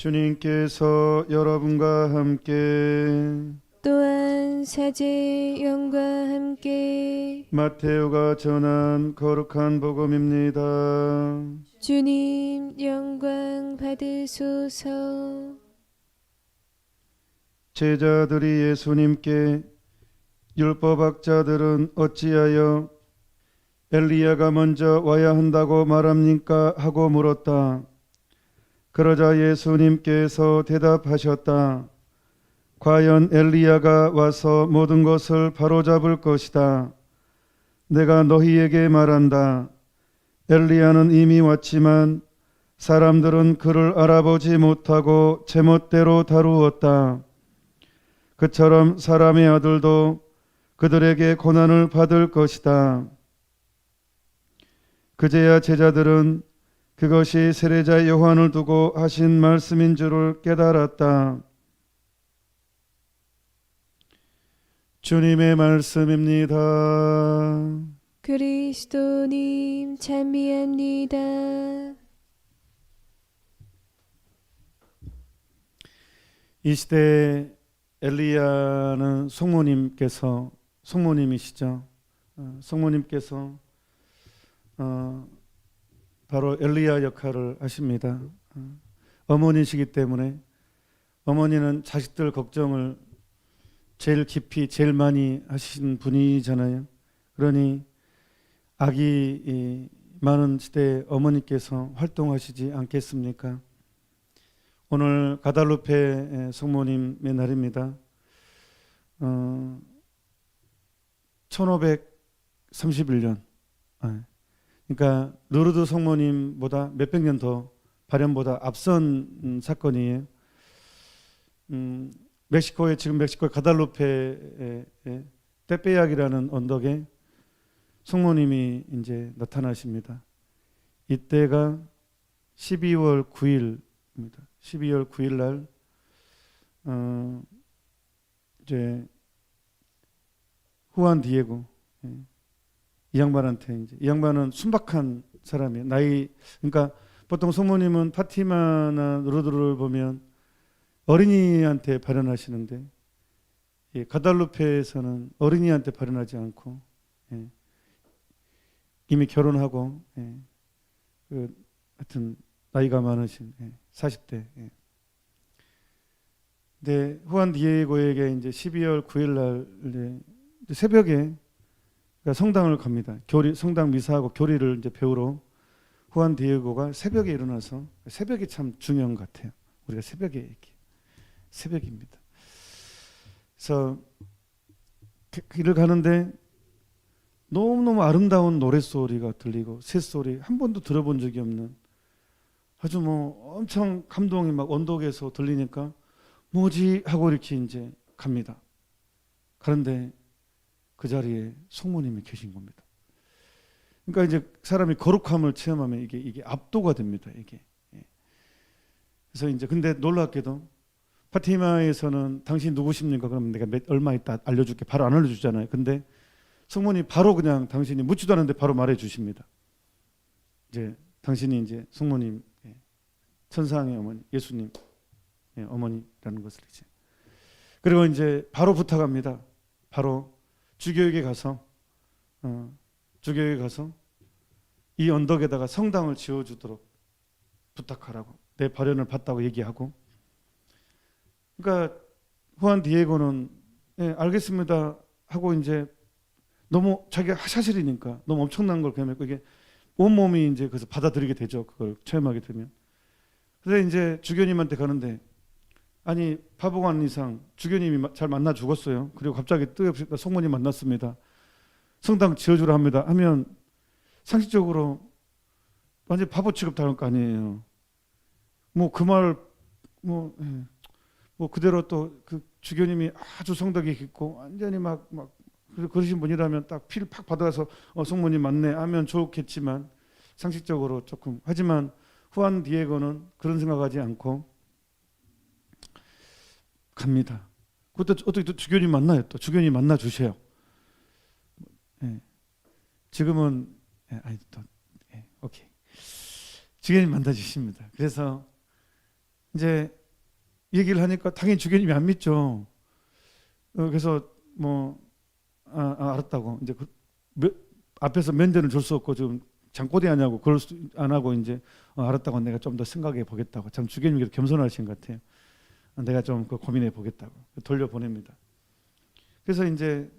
주님께서 여러분과 함께 또한 사제의 영과 함께 마테오가 전한 거룩한 복음입니다. 주님 영광 받으소서. 제자들이 예수님께 율법학자들은 어찌하여 엘리야가 먼저 와야 한다고 말합니까? 하고 물었다. 그러자 예수님께서 대답하셨다. 과연 엘리야가 와서 모든 것을 바로잡을 것이다. 내가 너희에게 말한다. 엘리야는 이미 왔지만 사람들은 그를 알아보지 못하고 제멋대로 다루었다. 그처럼 사람의 아들도 그들에게 고난을 받을 것이다. 그제야 제자들은 그것이 세례자 요한을 두고 하신 말씀인 줄을 깨달았다. 주님의 말씀입니다. 그리스도님 찬미합니다. 이 시대에 엘리야는 성모님이시죠. 성모님께서 바로 엘리야 역할을 하십니다. 어머니시기 때문에 어머니는 자식들 걱정을 제일 깊이 제일 많이 하신 분이잖아요. 그러니 아기 많은 시대에 어머니께서 활동하시지 않겠습니까? 오늘 가달루페 성모님의 날입니다. 1531년 그러니까 루르드 성모님보다 몇백 년 더 발현보다 앞선 사건이에요. 지금 멕시코의 가달루페 떼빼약이라는 언덕에 성모님이 이제 나타나십니다. 이때가 12월 9일입니다. 12월 9일 날 이제 후안 디에고 이 양반한테 이 양반은 순박한 사람이에요. 그러니까 보통 성모님은 파티마나 루르드를 보면 어린이한테 발현하시는데 가달루페에서는 어린이한테 발현하지 않고 이미 결혼하고 하여튼 나이가 많으신 40대. 근데 후안 디에고에게 이제 12월 9일 날 이제 새벽에 그러니까 성당을 갑니다. 성당 미사하고 교리를 이제 배우러 후안 디에고가 새벽에 일어나서 새벽이 참 중요한 것 같아요. 우리가 새벽에 이렇게 새벽입니다. 그래서 길을 가는데 너무너무 아름다운 노랫소리가 들리고 새소리 한 번도 들어본 적이 없는 아주 뭐 엄청 감동이 막 언덕에서 들리니까 뭐지 하고 이렇게 이제 갑니다. 그런데 그 자리에 성모님이 계신 겁니다. 그러니까 이제 사람이 거룩함을 체험하면 이게 압도가 됩니다. 이게. 그래서 이제 근데 놀랍게도 파티마에서는 당신 누구십니까? 그러면 내가 얼마 있다 알려줄게. 바로 안 알려주잖아요. 근데 성모님 바로 그냥 당신이 묻지도 않은데 바로 말해 주십니다. 이제 당신이 이제 성모님 천상의 어머니 예수님 어머니라는 것을 이제 그리고 이제 바로 부탁합니다. 바로 주교에게 가서 이 언덕에다가 성당을 지어주도록 부탁하라고 내 발현을 받다고 얘기하고 그러니까 후안 디에고는 알겠습니다 하고 이제 너무 자기가 사실이니까 너무 엄청난 걸 경험했고 이게 온몸이 이제 그래서 받아들이게 되죠. 그걸 체험하게 되면. 그래서 이제 주교님한테 가는데 아니 바보가 아닌 이상 주교님이 잘 만나 죽었어요. 그리고 갑자기 뜻없이 성모님 만났습니다. 성당 지어주라 합니다. 하면 상식적으로 완전 바보 취급당할 거 아니에요. 뭐 그 말 뭐 그대로 또 그 주교님이 아주 성덕이 깊고 완전히 막 그러신 분이라면 딱 피를 팍 받아서 성모님 맞네 하면 좋겠지만 상식적으로 조금 하지만 후안 디에고는 그런 생각하지 않고 갑니다. 그때 어떻게 또 주교님 만나요? 또 주교님 만나 주세요. 지금은 오케이 주교님 만나 주십니다. 그래서 이제 얘기를 하니까 당연히 주교님이 안 믿죠. 그래서 뭐 알았다고 이제 앞에서 면전을 줄 수 없고 지금 장꼬대 하냐고 그럴 수 안 하고 이제 알았다고 내가 좀 더 생각해 보겠다고. 참 주교님이 겸손하신 것 같아요. 내가 좀 고민해 보겠다고 돌려 보냅니다. 그래서 이제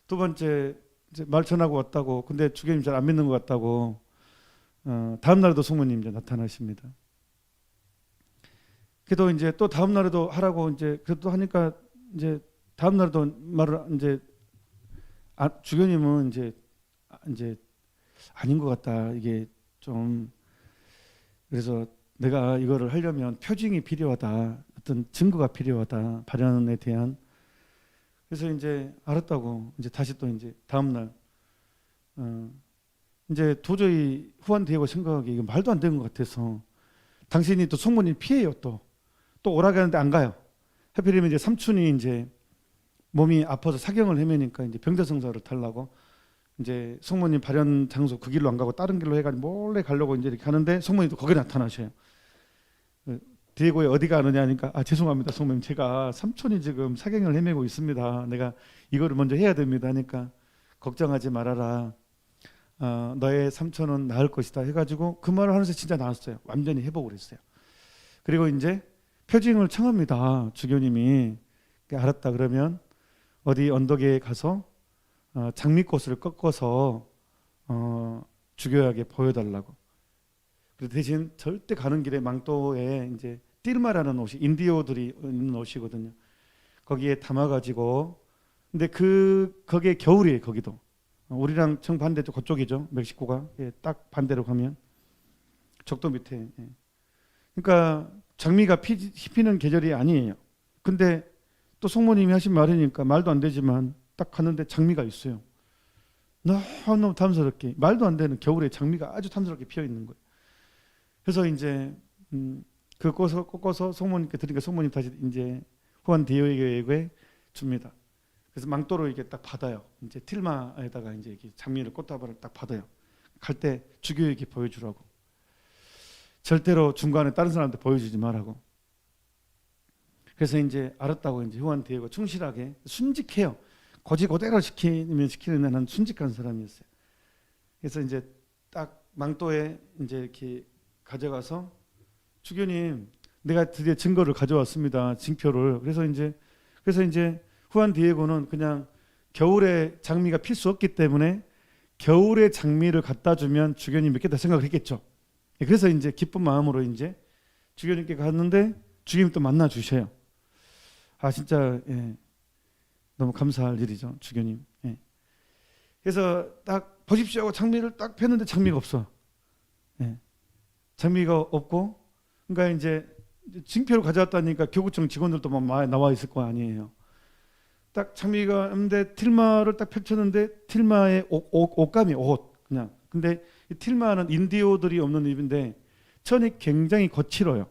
두 번째 이제 말 전하고 왔다고. 근데 주교님 잘 안 믿는 것 같다고. 다음 날에도 성모님 이제 나타나십니다. 그래도 이제 또 다음 날에도 하라고 이제 그래도 하니까 이제 다음 날에도 말을 이제 주교님은 이제 아닌 것 같다. 이게 좀 그래서 내가 이거를 하려면 표징이 필요하다. 어떤 증거가 필요하다. 발언에 대한. 그래서 이제 알았다고 이제 다시 또 이제 다음 날 이제 도저히 후한 디에고 생각하기에 이거 말도 안 되는 것 같아서 당신이 또 성모님 피해요. 또 오라고 하는데 안 가요. 하필이면 이제 삼촌이 이제 몸이 아파서 사경을 헤매니까 이제 병자성사를 타려고 이제 성모님 발현 장소 그 길로 안 가고 다른 길로 해가지고 몰래 가려고 이제 이렇게 하는데 성모님도 거기 나타나셔요. 디에고에 어디 가느냐 하니까 죄송합니다 성모님, 제가 삼촌이 지금 사경을 헤매고 있습니다. 내가 이거를 먼저 해야 됩니다 하니까 걱정하지 말아라. 너의 삼촌은 나을 것이다 해가지고 그 말을 하면서 진짜 나았어요. 완전히 회복을 했어요. 그리고 이제 표징을 청합니다. 주교님이. 알았다 그러면 어디 언덕에 가서 장미꽃을 꺾어서 주교에게 보여달라고. 그리고 대신 절대 가는 길에 망토에 이제 띨마라는 옷이 인디오들이 입는 옷이거든요. 거기에 담아가지고 근데 거기에 겨울이에요. 거기도 우리랑 정반대쪽 그쪽이죠. 멕시코가 딱 반대로 가면 적도 밑에. 그러니까 장미가 피는 계절이 아니에요. 근데 또 성모님이 하신 말이니까 말도 안 되지만 딱 갔는데 장미가 있어요. 너무 탐스럽게 말도 안 되는 겨울에 장미가 아주 탐스럽게 피어 있는 거예요. 그래서 이제 그 꺾어서 성모님께 드리니까 성모님 다시 이제 후안 디에고에게 줍니다. 그래서 망토로 이게 딱 받아요. 이제 틸마에다가 이제 이렇게 장미를 꽃다발을 딱 받아요. 갈 때 주교에게 보여주라고. 절대로 중간에 다른 사람한테 보여주지 말라고. 그래서 이제 알았다고 이제 후안 디에고 충실하게 순직해요. 고지 고대로 시키는 한 순직한 사람이었어요. 그래서 이제 딱 망토에 이제 이렇게 가져가서 주교님, 내가 드디어 증거를 가져왔습니다. 징표를. 그래서 이제 후안 디에고는 그냥 겨울에 장미가 필 수 없기 때문에 겨울에 장미를 갖다 주면 주교님 믿겠다 생각을 했겠죠. 그래서 이제 기쁜 마음으로 이제 주교님께 갔는데 주교님 또 만나 주셔요. 진짜 너무 감사할 일이죠, 주교님. 그래서 딱 보십시오 하고 장미를 딱 폈는데 장미가 없어. 장미가 없고, 그러니까 이제 징표를 가져왔다니까 교구청 직원들도 막 많이 나와 있을 거 아니에요. 딱 장미가 없는데 틸마를 딱 펼쳤는데 틸마의 옷감이 옷 그냥. 근데 이 틸마는 인디오들이 없는 잎인데 천이 굉장히 거칠어요.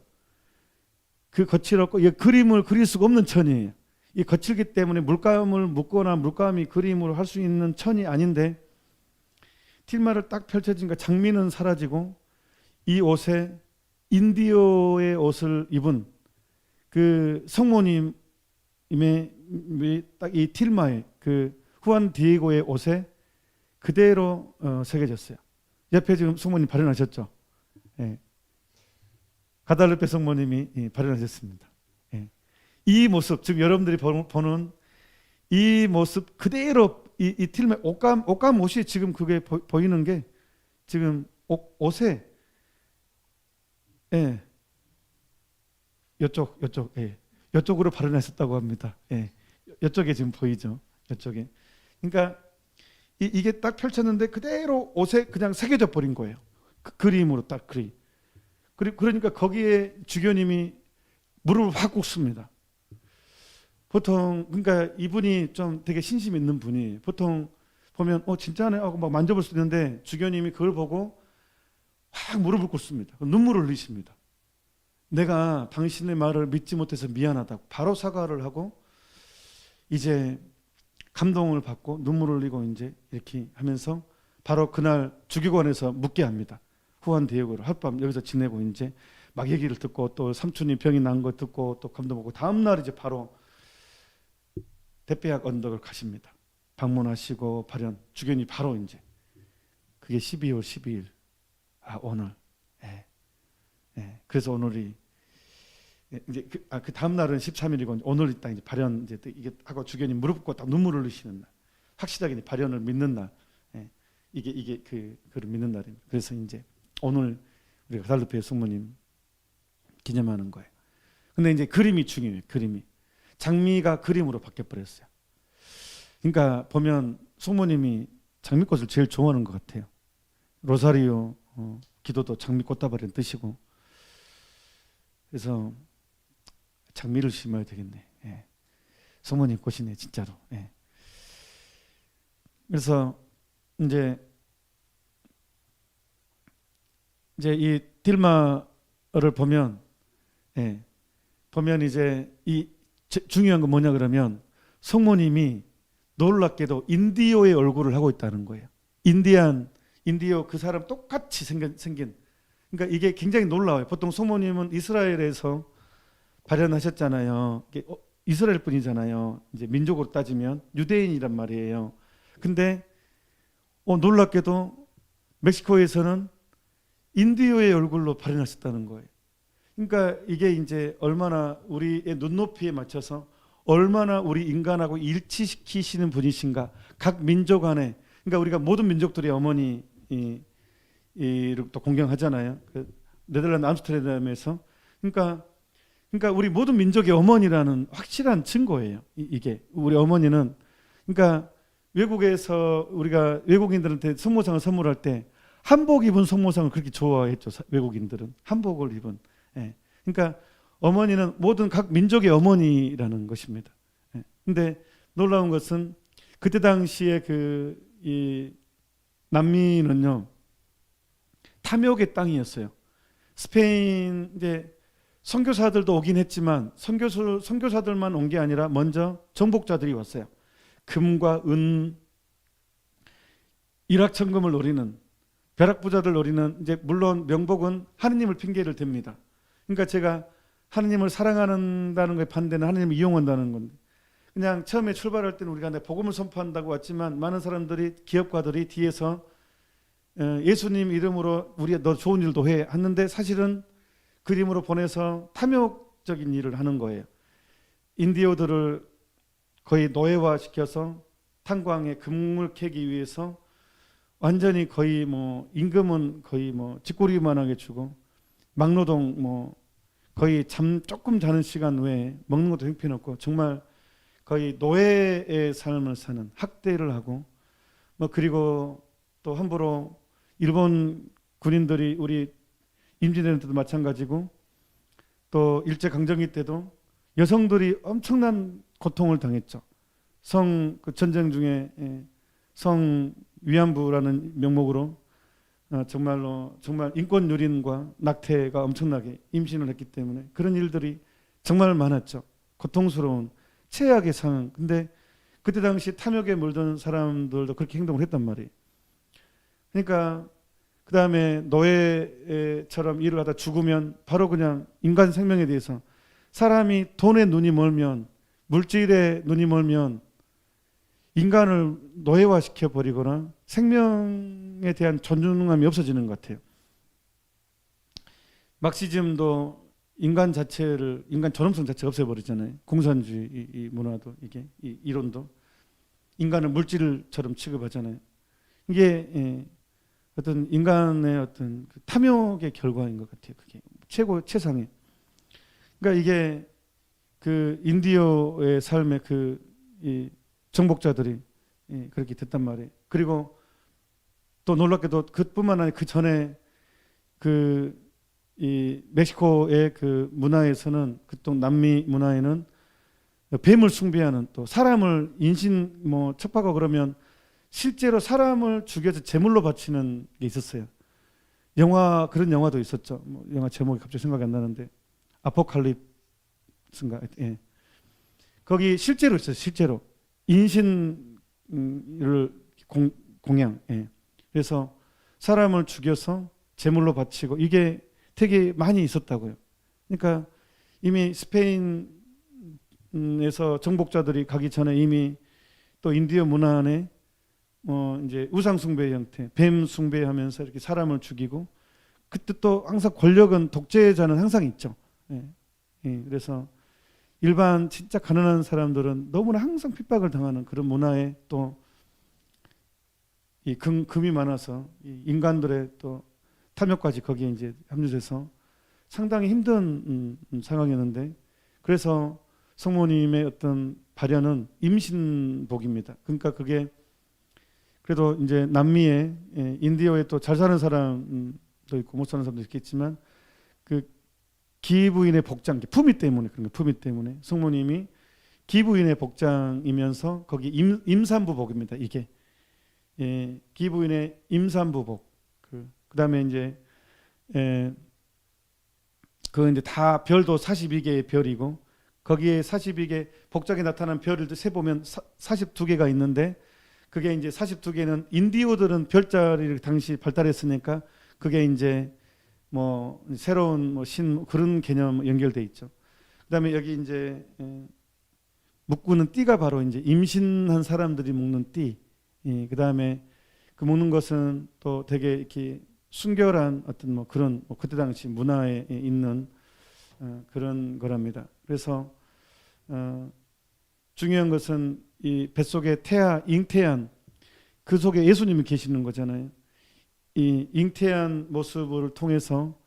그 거칠었고 이 그림을 그릴 수가 없는 천이에요. 이 거칠기 때문에 물감을 묻거나 물감이 그림으로 할 수 있는 천이 아닌데 틸마를 딱 펼쳐지니까 장미는 사라지고 이 옷에 인디오의 옷을 입은 그 성모님의 딱 이 틸마의 그 후안 디에고의 옷에 그대로 새겨졌어요. 옆에 지금 성모님 발현하셨죠? 가달르페 성모님이 발현하셨습니다. 이 모습, 지금 여러분들이 보는 이 모습 그대로 이 틸마 옷감 옷이 지금 그게 보이는 게 지금 옷에 이쪽으로 발현하셨다고 합니다. 이쪽에 지금 보이죠? 이쪽에. 그러니까 이게 딱 펼쳤는데 그대로 옷에 그냥 새겨져 버린 거예요. 그림으로 딱 그림. 그러니까 거기에 주교님이 무릎을 확 꿇습니다. 보통 그러니까 이분이 좀 되게 신심 있는 분이 보통 보면 진짜네 하고 막 만져볼 수 있는데 주교님이 그걸 보고 확 무릎을 꿇습니다. 눈물을 흘리십니다. 내가 당신의 말을 믿지 못해서 미안하다고 바로 사과를 하고 이제 감동을 받고 눈물을 흘리고 이제 이렇게 하면서 바로 그날 주교관에서 묵게 합니다. 후안 디에고를 하룻밤 여기서 지내고 이제 막 얘기를 듣고 또 삼촌이 병이 난 거 듣고 또 감동 먹고 다음 날 이제 바로 대배약 언덕을 가십니다. 방문하시고 발현 주견이 바로 이제 그게 12월 12일 오늘 그래서 오늘이 이제 그 다음 날은 13일이고 오늘이 딱 이제 발현 이제 이게 하고 주견이 무릎 꿇고 딱 눈물을 흘리시는 날 확실하게 이제 발현을 믿는 날 이게 그를 믿는 날입니다. 그래서 이제 오늘 우리가 가달로페 숙모님 기념하는 거예요. 근데 이제 그림이 중요해요. 그림이 장미가 그림으로 바뀌어 버렸어요. 그러니까 보면 숙모님이 장미꽃을 제일 좋아하는 것 같아요. 로사리오 기도도 장미 꽃다발이라는 뜻이고 그래서 장미를 심어야 되겠네. 숙모님 꽃이네 진짜로. 그래서 이제 이 딜마를 보면 이제 이 중요한 건 뭐냐 그러면 성모님이 놀랍게도 인디오의 얼굴을 하고 있다는 거예요. 인디오 그 사람 똑같이 생긴 그러니까 이게 굉장히 놀라워요. 보통 성모님은 이스라엘에서 발현하셨잖아요. 이스라엘 분이잖아요. 이제 민족으로 따지면 유대인이란 말이에요. 근데 놀랍게도 멕시코에서는 인디오의 얼굴로 발현하셨다는 거예요. 그러니까 이게 이제 얼마나 우리의 눈높이에 맞춰서 얼마나 우리 인간하고 일치시키시는 분이신가. 각 민족 안에 그러니까 우리가 모든 민족들이 어머니를 또 공경하잖아요. 그 네덜란드 암스테르담에서 그러니까 우리 모든 민족의 어머니라는 확실한 증거예요. 이게 우리 어머니는 그러니까 외국에서 우리가 외국인들한테 성모상을 선물할 때 한복 입은 성모상을 그렇게 좋아했죠. 외국인들은 한복을 입은. 그러니까 어머니는 모든 각 민족의 어머니라는 것입니다. 근데 놀라운 것은 그때 당시에 이 남미는요 탐욕의 땅이었어요. 스페인 이제 선교사들도 오긴 했지만 선교사들만 온 게 아니라 먼저 정복자들이 왔어요. 금과 은, 일확천금을 노리는 벼락부자들 노리는 이제 물론 명복은 하느님을 핑계를 댑니다. 그러니까 제가 하느님을 사랑한다는 거에 반대는 하느님을 이용한다는 건데 그냥 처음에 출발할 때는 우리가 복음을 선포한다고 왔지만 많은 사람들이 기업가들이 뒤에서 예수님 이름으로 우리 너 좋은 일도 해 했는데 사실은 그림으로 보내서 탐욕적인 일을 하는 거예요. 인디오들을 거의 노예화 시켜서 탄광에 금을 캐기 위해서 완전히 거의 뭐 임금은 거의 뭐 쥐꼬리만하게 주고 막노동 뭐 거의 조금 자는 시간 외에 먹는 것도 형편없고 정말 거의 노예의 삶을 사는 학대를 하고 뭐 그리고 또 함부로 일본 군인들이 우리 임진왜란 때도 마찬가지고 또 일제강점기 때도 여성들이 엄청난 고통을 당했죠. 그 전쟁 중에 성 위안부라는 명목으로 정말로 정말 인권 유린과 낙태가 엄청나게 임신을 했기 때문에 그런 일들이 정말 많았죠. 고통스러운 최악의 상황. 근데 그때 당시 탐욕에 물든 사람들도 그렇게 행동을 했단 말이에요. 그러니까 그 다음에 노예처럼 일을 하다 죽으면 바로 그냥 인간 생명에 대해서 사람이 돈에 눈이 멀면 물질에 눈이 멀면 인간을 노예화시켜 버리거나 생명에 대한 존중감이 없어지는 것 같아요. 막시즘도 인간 존엄성 자체를 없애버리잖아요. 공산주의 이 문화도 이게 이 이론도 인간을 물질처럼 취급하잖아요. 이게 어떤 인간의 어떤 그 탐욕의 결과인 것 같아요. 그게 최상의. 그러니까 이게 그 인디오의 삶의 이 정복자들이 그렇게 됐단 말이에요. 그리고 또 놀랍게도 그뿐만 아니라 그 전에 이 멕시코의 그 문화에서는 그쪽 남미 문화에는 뱀을 숭배하는 또 사람을 인신 뭐 척박하고 그러면 실제로 사람을 죽여서 제물로 바치는 게 있었어요. 그런 영화도 있었죠. 뭐 영화 제목이 갑자기 생각이 안 나는데 아포칼립스인가? 거기 실제로 있어요. 실제로 인신을 공양. 그래서 사람을 죽여서 제물로 바치고 이게 되게 많이 있었다고요. 그러니까 이미 스페인에서 정복자들이 가기 전에 이미 또 인디어 문화 안에 이제 우상 숭배 형태, 뱀 숭배하면서 이렇게 사람을 죽이고, 그때 또 항상 권력은 독재자는 항상 있죠. 예. 예. 그래서 일반 진짜 가난한 사람들은 너무나 항상 핍박을 당하는 그런 문화에 또 이 금이 많아서 이 인간들의 또 탐욕까지 거기에 이제 합류돼서 상당히 힘든 상황이었는데, 그래서 성모님의 어떤 발현은 임신복입니다. 그러니까 그게 그래도 이제 남미에 인디어에 또 잘 사는 사람도 있고 못 사는 사람도 있겠지만, 그 기부인의 복장, 품위 때문에, 그런 거 품위 때문에 성모님이 기부인의 복장이면서 거기 임산부복입니다. 이게 기부인의 임산부복. 그다음에 이제 그 이제 다 별도 42개의 별이고, 거기에 42개 복장에 나타난 별을 세 보면 42개가 있는데, 그게 이제 42개는 인디오들은 별자리를 당시 발달했으니까 그게 이제 뭐 새로운 뭐 신 그런 개념 연결돼 있죠. 그다음에 여기 이제 묶는 띠가 바로 이제 임신한 사람들이 묶는 띠. 그다음에 그 묶는 것은 또 되게 이렇게 순결한 어떤 뭐 그런 뭐 그때 당시 문화에 있는 그런 거랍니다. 그래서 중요한 것은 이 뱃속에 태아, 잉태한 그 속에 예수님이 계시는 거잖아요. 이 잉태한 모습을 통해서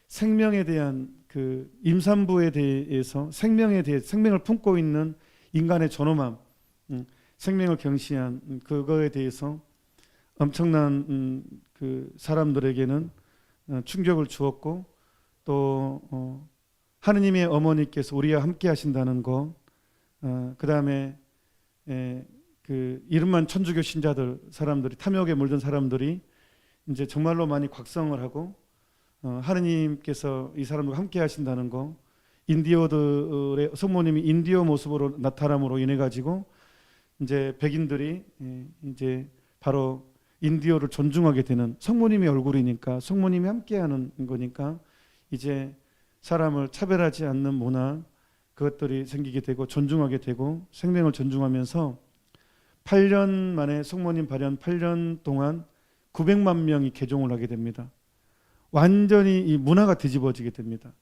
생명에 대한 그 임산부에 대해서 생명에 대해 생명을 품고 있는 인간의 존엄함, 생명을 경시한 그거에 대해서 엄청난 그 사람들에게는 충격을 주었고, 또 하느님의 어머니께서 우리와 함께 하신다는 것, 그 다음에 그 이름만 천주교 신자들 사람들이 탐욕에 물든 사람들이 이제 정말로 많이 각성을 하고 하느님께서 이 사람들과 함께 하신다는 거, 인디어들의 성모님이 인디어 모습으로 나타남으로 인해 가지고 이제 백인들이 이제 바로 인디어를 존중하게 되는, 성모님의 얼굴이니까 성모님이 함께하는 거니까 이제 사람을 차별하지 않는 문화, 그것들이 생기게 되고 존중하게 되고 생명을 존중하면서 8년 만에 성모님 발현 8년 동안 900만 명이 개종을 하게 됩니다. 완전히 이 문화가 뒤집어지게 됩니다.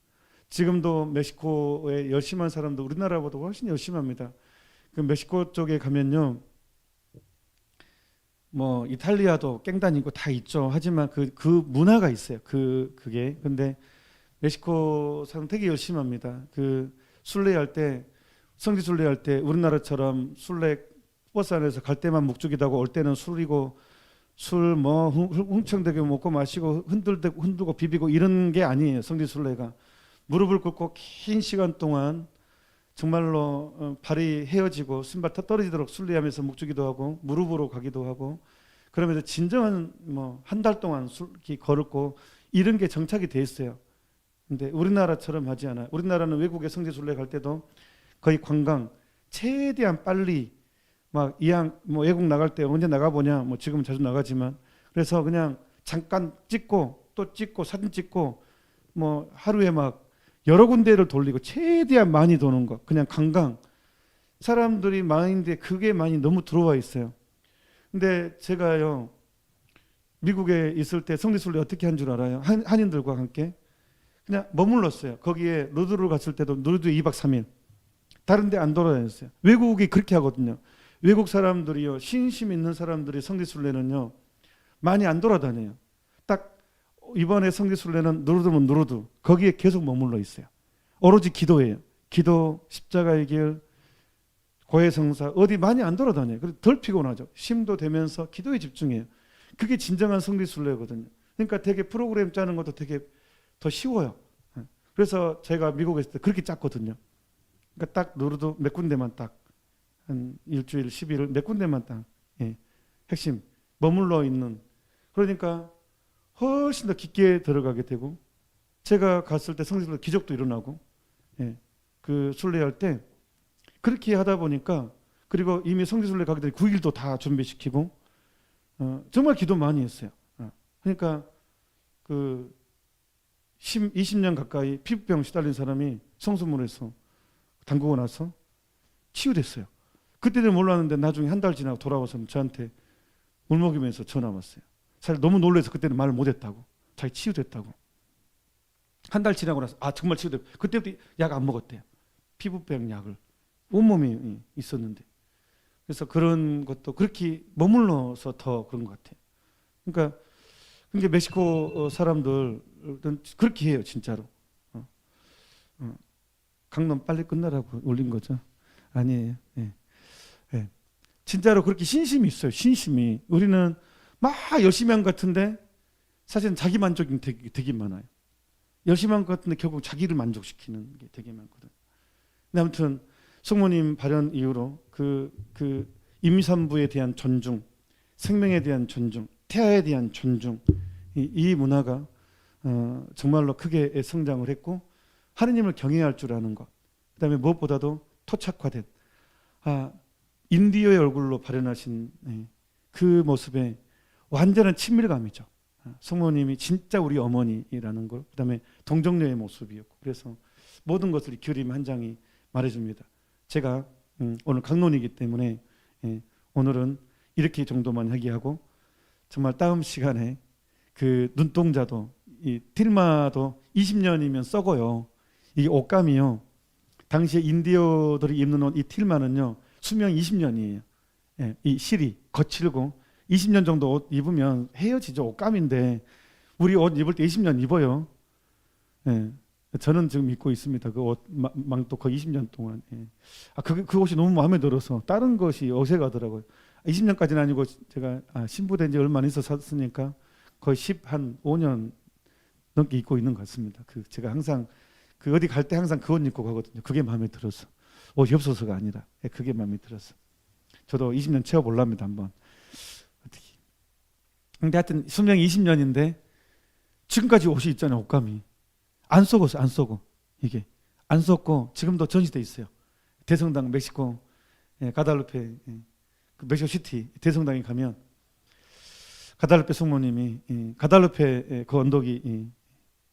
지금도 멕시코에 열심한 사람도 우리나라보다 훨씬 열심히 합니다. 그 멕시코 쪽에 가면요, 뭐 이탈리아도 깽단이고 다 있죠. 하지만 그 문화가 있어요. 그게. 근데 멕시코 사람 되게 열심히 합니다. 그 순례할 때, 성지 순례할 때 우리나라처럼 순례 버스 안에서 갈 때만 묵죽이 다고 올 때는 술이고 술 뭐 흥청대게 먹고 마시고 흔들고 비비고 이런 게 아니에요. 성지 순례가 무릎을 꿇고 긴 시간 동안 정말로 발이 헤어지고 신발 터 떨어지도록 순례하면서 묵주기도 하고 무릎으로 가기도 하고, 그러면서 진정한 뭐 한 달 동안 이렇게 걸었고 이런 게 정착이 돼 있어요. 근데 우리나라처럼 하지 않아요. 우리나라는 외국에 성지 순례 갈 때도 거의 관광 최대한 빨리 막 이왕 뭐 외국 나갈 때 언제 나가 보냐, 뭐 지금 자주 나가지만, 그래서 그냥 잠깐 찍고 또 찍고 사진 찍고 뭐 하루에 막 여러 군데를 돌리고 최대한 많이 도는 거, 그냥 관광. 사람들이 마인드에 그게 많이 너무 들어와 있어요. 근데 제가요 미국에 있을 때 성지순례 어떻게 한 줄 알아요? 한인들과 함께 그냥 머물렀어요. 거기에 루드를 갔을 때도 루드에 2박 3일 다른 데 안 돌아다녔어요. 외국이 그렇게 하거든요. 외국 사람들이요, 신심 있는 사람들이 성지순례는요 많이 안 돌아다녀요. 딱 이번에 성지순례는 누르드면 누르드 거기에 계속 머물러 있어요. 오로지 기도예요. 기도, 십자가의 길, 고해성사, 어디 많이 안 돌아다녀요. 그래서 덜 피곤하죠. 심도 되면서 기도에 집중해요. 그게 진정한 성지순례거든요. 그러니까 되게 프로그램 짜는 것도 되게 더 쉬워요. 그래서 제가 미국에 있을 때 그렇게 짰거든요. 그러니까 딱 누르드 몇 군데만 딱 한 일주일, 10일 몇 군데만 딱 핵심 머물러 있는, 그러니까 훨씬 더 깊게 들어가게 되고, 제가 갔을 때 성지순례 기적도 일어나고, 그 순례할 때 그렇게 하다 보니까, 그리고 이미 성지순례 가기 전에 9일도 다 준비시키고 정말 기도 많이 했어요. 그러니까 그 20년 가까이 피부병 시달린 사람이 성수문에서 담그고 나서 치유됐어요. 그때는 몰랐는데 나중에 한 달 지나고 돌아와서 저한테 울먹이면서 전화 왔어요. 사실 너무 놀라서 그때는 말을 못했다고. 자기 치유됐다고. 한 달 지나고 나서 정말 치유됐고 그때부터 약 안 먹었대요. 피부병 약을. 온몸이 있었는데. 그래서 그런 것도 그렇게 머물러서 더 그런 것 같아요. 그러니까 멕시코 사람들은 그렇게 해요, 진짜로. 강론 빨리 끝나라고 올린 거죠? 아니에요. 예. 예. 진짜로 그렇게 신심이 있어요. 신심이. 우리는 막 열심히 한 것 같은데 사실은 자기 만족이 되게 많아요. 열심히 한 것 같은데 결국 자기를 만족시키는 게 되게 많거든. 근데 아무튼 성모님 발현 이후로 그 임산부에 대한 존중, 생명에 대한 존중, 태아에 대한 존중, 이 문화가 정말로 크게 성장을 했고 하느님을 경외할 줄 아는 것, 그다음에 무엇보다도 토착화된 인디어의 얼굴로 발현하신 그 모습에 완전한 친밀감이죠. 성모님이 진짜 우리 어머니라는 걸, 그다음에 동정녀의 모습이었고, 그래서 모든 것을 그림 한 장이 말해줍니다. 제가 오늘 강론이기 때문에 오늘은 이렇게 정도만 얘기하고, 정말 다음 시간에 그 눈동자도 이 틸마도 20년이면 썩어요. 이 옷감이요. 당시에 인디어들이 입는 옷 이 틸마는요 수명 20년이에요. 이 실이 거칠고 20년 정도 옷 입으면 헤어지죠. 옷감인데 우리 옷 입을 때 20년 입어요. 저는 지금 입고 있습니다. 그 옷 망토 거의 20년 동안. 그 옷이 너무 마음에 들어서 다른 것이 옷에 가더라고요. 20년까지는 아니고 제가 신부된 지 얼마 안 있어 샀으니까 거의 15년 넘게 입고 있는 것 같습니다. 제가 항상 어디 갈 때 항상 그 옷 입고 가거든요. 그게 마음에 들어서. 옷이 없어서가 아니라 그게 마음에 들어서. 저도 20년 채워보랍니다 한번. 어떻게. 근데 하여튼 수명이 20년인데 지금까지 옷이 있잖아요. 옷감이. 안 썩었어요. 안 썩어. 이게. 안 썩고 지금도 전시돼 있어요. 대성당 멕시코 가달루페 그 멕시코 시티 대성당에 가면 가달루페 성모님이 가달루페 그 언덕이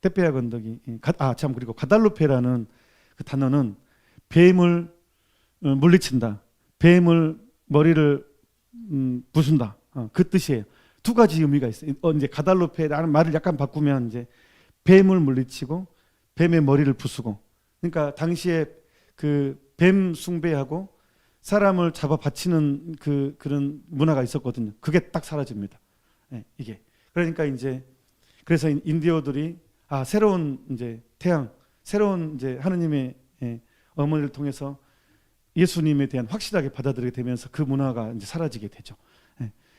테페약 언덕이 참 그리고 가달루페라는 그 단어는 뱀을 물리친다. 뱀을 머리를 부순다. 그 뜻이에요. 두 가지 의미가 있어요. 이제 가달루페라는 말을 약간 바꾸면 이제 뱀을 물리치고 뱀의 머리를 부수고. 그러니까 당시에 그 뱀 숭배하고 사람을 잡아 바치는 그런 문화가 있었거든요. 그게 딱 사라집니다. 이게. 그러니까 이제 그래서 인디어들이 새로운 이제 태양, 새로운 이제 하느님의 어머니를 통해서 예수님에 대한 확실하게 받아들이게 되면서 그 문화가 이제 사라지게 되죠.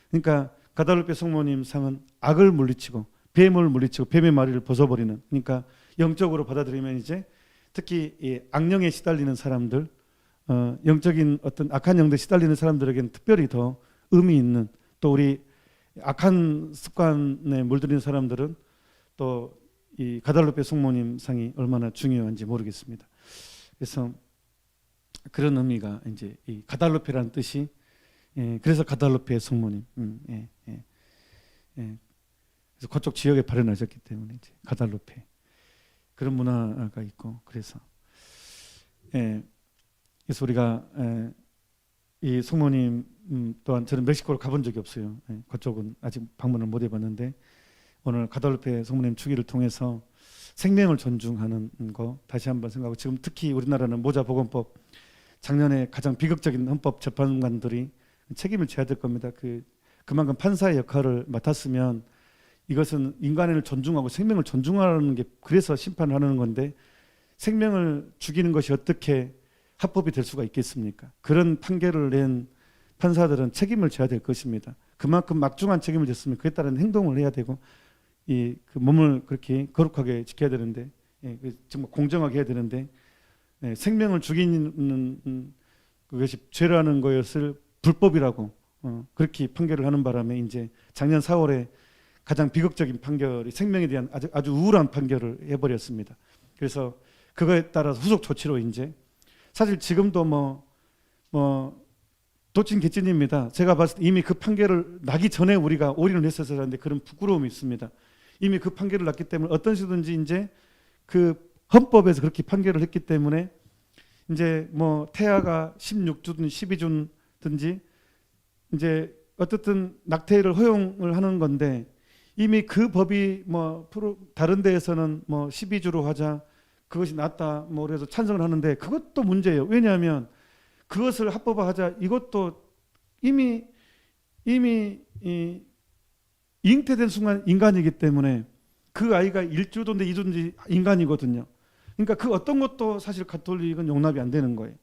그러니까 가달루페 성모님 상은 악을 물리치고 뱀을 물리치고 뱀의 머리를 벗어버리는, 그러니까 영적으로 받아들이면 이제 특히 악령에 시달리는 사람들, 영적인 어떤 악한 영들에 시달리는 사람들에게는 특별히 더 의미 있는, 또 우리 악한 습관에 물들인 사람들은 또 이 가달루페 성모님 상이 얼마나 중요한지 모르겠습니다. 그래서 그런 의미가 이제 이 가달루페라는 뜻이 그래서 가달루페 성모님, 그래서 그쪽 지역에 발현하셨기 때문에 이제 가달루페 그런 문화가 있고, 그래서 우리가 이 성모님 또한 저는 멕시코로 가본 적이 없어요. 그쪽은 아직 방문을 못 해봤는데 오늘 가달루페 성모님 주기를 통해서 생명을 존중하는 거 다시 한번 생각하고, 지금 특히 우리나라는 모자보건법 작년에 가장 비극적인 헌법 재판관들이 책임을 져야 될 겁니다. 그만큼 판사의 역할을 맡았으면 이것은 인간을 존중하고 생명을 존중하는 게 그래서 심판을 하는 건데 생명을 죽이는 것이 어떻게 합법이 될 수가 있겠습니까? 그런 판결을 낸 판사들은 책임을 져야 될 것입니다. 그만큼 막중한 책임을 졌으면 그에 따른 행동을 해야 되고 그 몸을 그렇게 거룩하게 지켜야 되는데 정말 공정하게 해야 되는데 생명을 죽이는 그것이 죄라는 것을 불법이라고 그렇게 판결을 하는 바람에 이제 작년 4월에 가장 비극적인 판결이 생명에 대한 아주 우울한 판결을 해버렸습니다. 그래서 그거에 따라서 후속 조치로 이제 사실 지금도 뭐 도찐 개찐입니다. 제가 봤을 때 이미 그 판결을 나기 전에 우리가 올인을 했었어야 하는데 그런 부끄러움이 있습니다. 이미 그 판결을 났기 때문에 어떤 식이든지 이제 그 헌법에서 그렇게 판결을 했기 때문에 이제 뭐 태아가 16주든 12주든지 이제 어떻든 낙태를 허용을 하는 건데 이미 그 법이 뭐 다른 데에서는 뭐 12주로 하자 그것이 낫다 뭐 그래서 찬성을 하는데 그것도 문제예요. 왜냐하면 그것을 합법화하자 이것도 이미 이 잉태된 순간 인간이기 때문에 그 아이가 1주든지 2주든지 인간이거든요. 그러니까 그 어떤 것도 사실 가톨릭은 용납이 안 되는 거예요.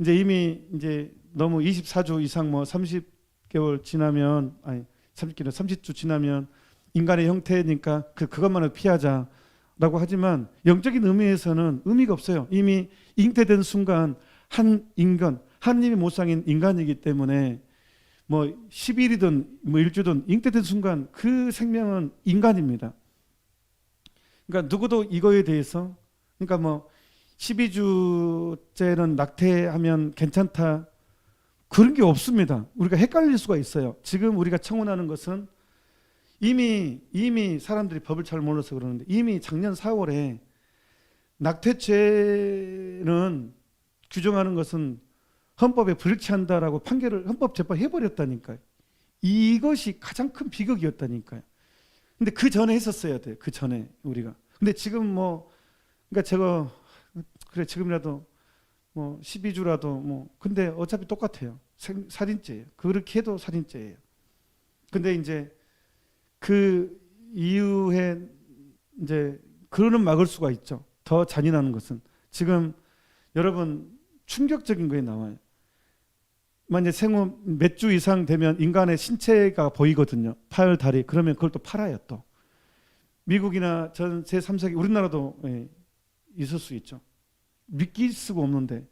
이제 이미 이제 너무 24주 이상 뭐 30개월 지나면 아니 30개월 30주 지나면 인간의 형태니까 그것만을 피하자라고 하지만 영적인 의미에서는 의미가 없어요. 이미 잉태된 순간 한 인간 하나님의 모상인 인간이기 때문에 뭐 10일이든 뭐 1주든 잉태된 순간 그 생명은 인간입니다. 그러니까 누구도 이거에 대해서 그러니까 뭐 12주째는 낙태하면 괜찮다 그런 게 없습니다. 우리가 헷갈릴 수가 있어요. 지금 우리가 청원하는 것은 이미 사람들이 법을 잘 몰라서 그러는데 이미 작년 4월에 낙태죄는 규정하는 것은 헌법에 불일치한다라고 판결을 헌법재판 해버렸다니까요. 이것이 가장 큰 비극이었다니까요. 근데 그 전에 했었어야 돼요. 그 전에 우리가. 근데 지금 뭐 그러니까 제가 그래 지금이라도 뭐 12주라도 뭐 근데 어차피 똑같아요. 살인죄예요. 그렇게 해도 살인죄예요. 근데 이제 그 이후에 이제 그러는 막을 수가 있죠. 더 잔인한 것은 지금 여러분 충격적인 거에 나와요. 만약 생후 몇 주 이상 되면 인간의 신체가 보이거든요. 팔, 다리. 그러면 그걸 또 팔아요. 또 미국이나 전 제3세계 우리나라도 있을 수 있죠. 믿길 수가 없는데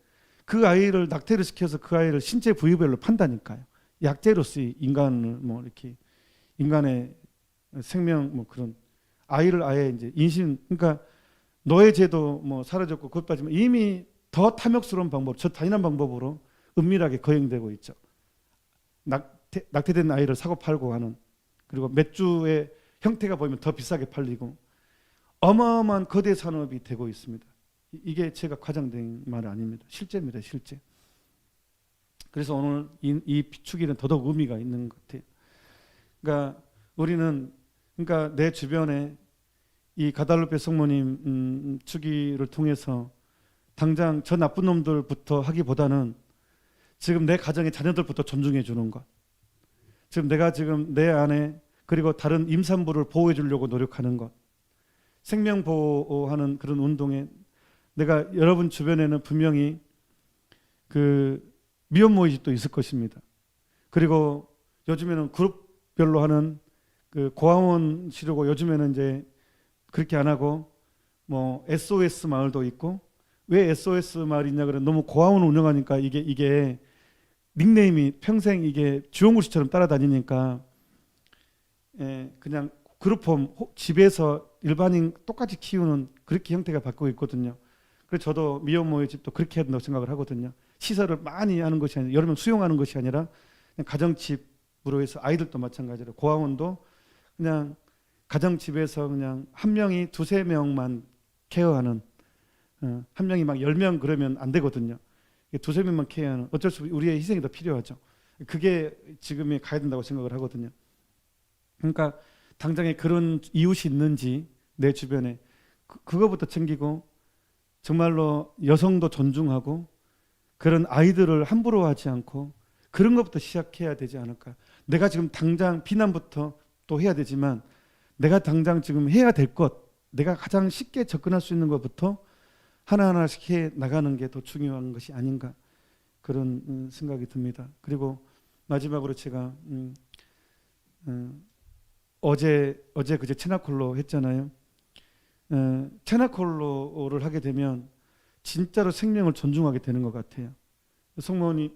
그 아이를 낙태를 시켜서 그 아이를 신체 부위별로 판다니까요. 약재로서 인간을 뭐 이렇게 인간의 생명 뭐 그런 아이를 아예 이제 인신 그러니까 노예제도 뭐 사라졌고 그것 빠지면 이미 더 탐욕스러운 방법, 저 잔인한 방법으로 은밀하게 거행되고 있죠. 낙태된 아이를 사고 팔고 하는 그리고 몇 주의 형태가 보이면 더 비싸게 팔리고 어마어마한 거대 산업이 되고 있습니다. 이게 제가 과장된 말 아닙니다. 실제입니다. 실제. 그래서 오늘 이 축일은 더더욱 의미가 있는 것 같아요. 그러니까 우리는 그러니까 내 주변에 이 가달로페 성모님 축일을 통해서 당장 저 나쁜 놈들부터 하기보다는 지금 내 가정의 자녀들부터 존중해 주는 것. 지금 내가 지금 내 안에 그리고 다른 임산부를 보호해 주려고 노력하는 것. 생명 보호하는 그런 운동에 내가 여러분 주변에는 분명히 그 미혼모의집도 있을 것입니다. 그리고 요즘에는 그룹별로 하는 그 고아원 시려고 요즘에는 이제 그렇게 안 하고 뭐 SOS 마을도 있고 왜 SOS 마을이냐 그러면 너무 고아원 운영하니까 이게 닉네임이 평생 이게 주홍구씨처럼 따라다니니까 그냥 그룹홈 집에서 일반인 똑같이 키우는 그렇게 형태가 바뀌고 있거든요. 그래서 저도 미혼모의 집도 그렇게 해야 된다고 생각을 하거든요. 시설을 많이 하는 것이 아니라 여러 명 수용하는 것이 아니라 그냥 가정집으로 해서 아이들도 마찬가지로 고아원도 그냥 가정집에서 그냥 한 명이 두세 명만 케어하는 한 명이 막 10명 그러면 안 되거든요. 두세 명만 케어하는 어쩔 수 없이 우리의 희생이 더 필요하죠. 그게 지금에 가야 된다고 생각을 하거든요. 그러니까 당장에 그런 이웃이 있는지 내 주변에 그거부터 챙기고 정말로 여성도 존중하고 그런 아이들을 함부로 하지 않고 그런 것부터 시작해야 되지 않을까. 내가 지금 당장 비난부터 또 해야 되지만 내가 당장 지금 해야 될 것, 내가 가장 쉽게 접근할 수 있는 것부터 하나하나씩 해 나가는 게 더 중요한 것이 아닌가 그런 생각이 듭니다. 그리고 마지막으로 제가 어제 그제 체나콜로 했잖아요. 체나콜로를 하게 되면 진짜로 생명을 존중하게 되는 것 같아요. 성모님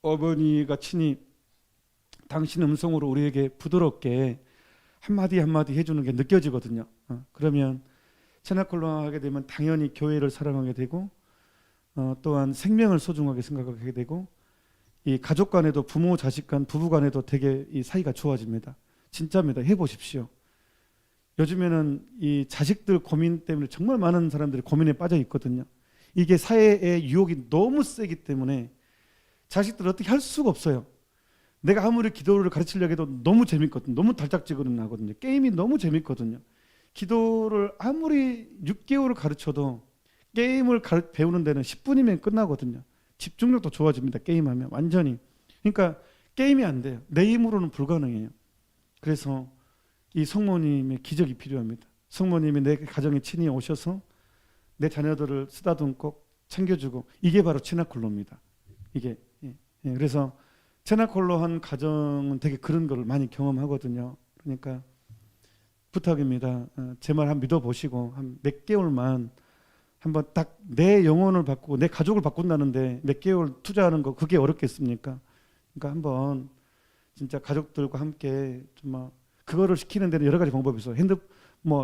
어머니가 친히 당신 음성으로 우리에게 부드럽게 한마디 한마디 해주는 게 느껴지거든요. 그러면 체나콜로 하게 되면 당연히 교회를 사랑하게 되고 또한 생명을 소중하게 생각하게 되고 이 가족 간에도 부모 자식 간 부부 간에도 되게 이 사이가 좋아집니다. 진짜입니다. 해보십시오. 요즘에는 이 자식들 고민 때문에 정말 많은 사람들이 고민에 빠져 있거든요. 이게 사회의 유혹이 너무 세기 때문에 자식들을 어떻게 할 수가 없어요. 내가 아무리 기도를 가르치려고 해도 너무 재밌거든요. 너무 달짝지근하거든요. 게임이 너무 재밌거든요. 기도를 아무리 6개월을 가르쳐도 게임을 배우는 데는 10분이면 끝나거든요. 집중력도 좋아집니다. 게임하면 완전히. 그러니까 게임이 안 돼요. 내 힘으로는 불가능해요. 그래서 이 성모님의 기적이 필요합니다. 성모님이 내 가정에 친히 오셔서 내 자녀들을 쓰다듬고 챙겨주고, 이게 바로 체나콜로입니다. 이게 그래서 체나콜로한 가정은 되게 그런 걸 많이 경험하거든요. 그러니까 부탁입니다. 제 말 한번 믿어보시고 한 몇 개월만 한번 딱 내 영혼을 바꾸고 내 가족을 바꾼다는데 몇 개월 투자하는 거 그게 어렵겠습니까? 그러니까 한번 진짜 가족들과 함께 좀 그거를 시키는 데는 여러 가지 방법이 있어.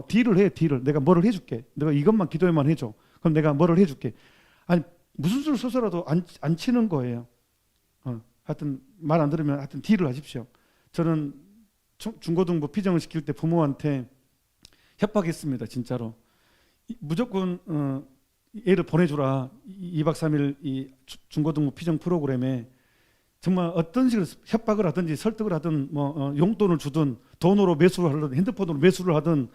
딜을 해, 딜을. 내가 뭐를 해줄게. 내가 이것만 기도에만 해줘. 그럼 내가 뭐를 해줄게. 아니 무슨 수를 써서라도 안 치는 거예요. 하여튼 말 안 들으면 하여튼 딜을 하십시오. 저는 중고등부 피정을 시킬 때 부모한테 협박했습니다. 진짜로. 무조건 애를 보내주라. 2박 3일 이 중고등부 피정 프로그램에 정말 어떤 식으로 협박을 하든지 설득을 하든 용돈을 주든 돈으로 매수를 하든 핸드폰으로 매수를 하든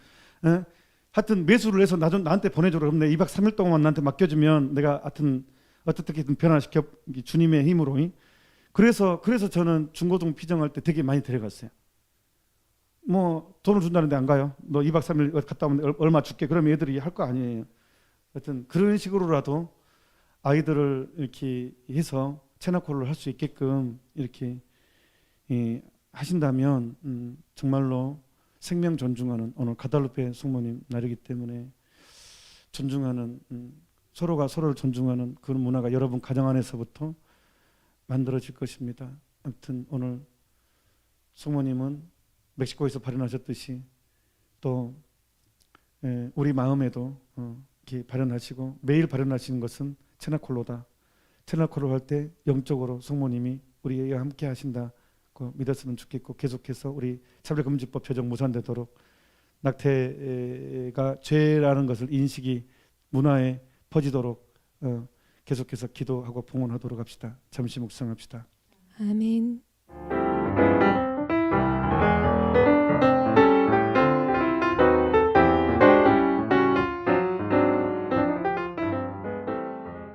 하여튼 매수를 해서 나한테 보내줘라. 그럼 내가 2박 3일 동안만 나한테 맡겨주면 내가 하여튼 어떻게든 변화시켜 주님의 힘으로. 그래서 저는 중고등 피정할 때 되게 많이 데려갔어요. 돈을 준다는데 안 가요. 너 2박 3일 갔다 오면 얼마 줄게. 그러면 애들이 할 거 아니에요. 하여튼 그런 식으로라도 아이들을 이렇게 해서 체나콜을 할 수 있게끔 이렇게 하신다면 정말로 생명 존중하는 오늘 가달루페 성모님 날이기 때문에 존중하는 서로가 서로를 존중하는 그런 문화가 여러분 가정 안에서부터 만들어질 것입니다. 아무튼 오늘 성모님은 멕시코에서 발현하셨듯이 또 우리 마음에도 이렇게 발현하시고 매일 발현하시는 것은 체나콜로다. 체나콜로 할 때 영적으로 성모님이 우리와 함께 하신다고 믿었으면 좋겠고, 계속해서 우리 차별금지법 제정 무산되도록 낙태가 죄라는 것을 인식이 문화에 퍼지도록 계속해서 기도하고 봉헌하도록 합시다. 잠시 묵상합시다. 아멘.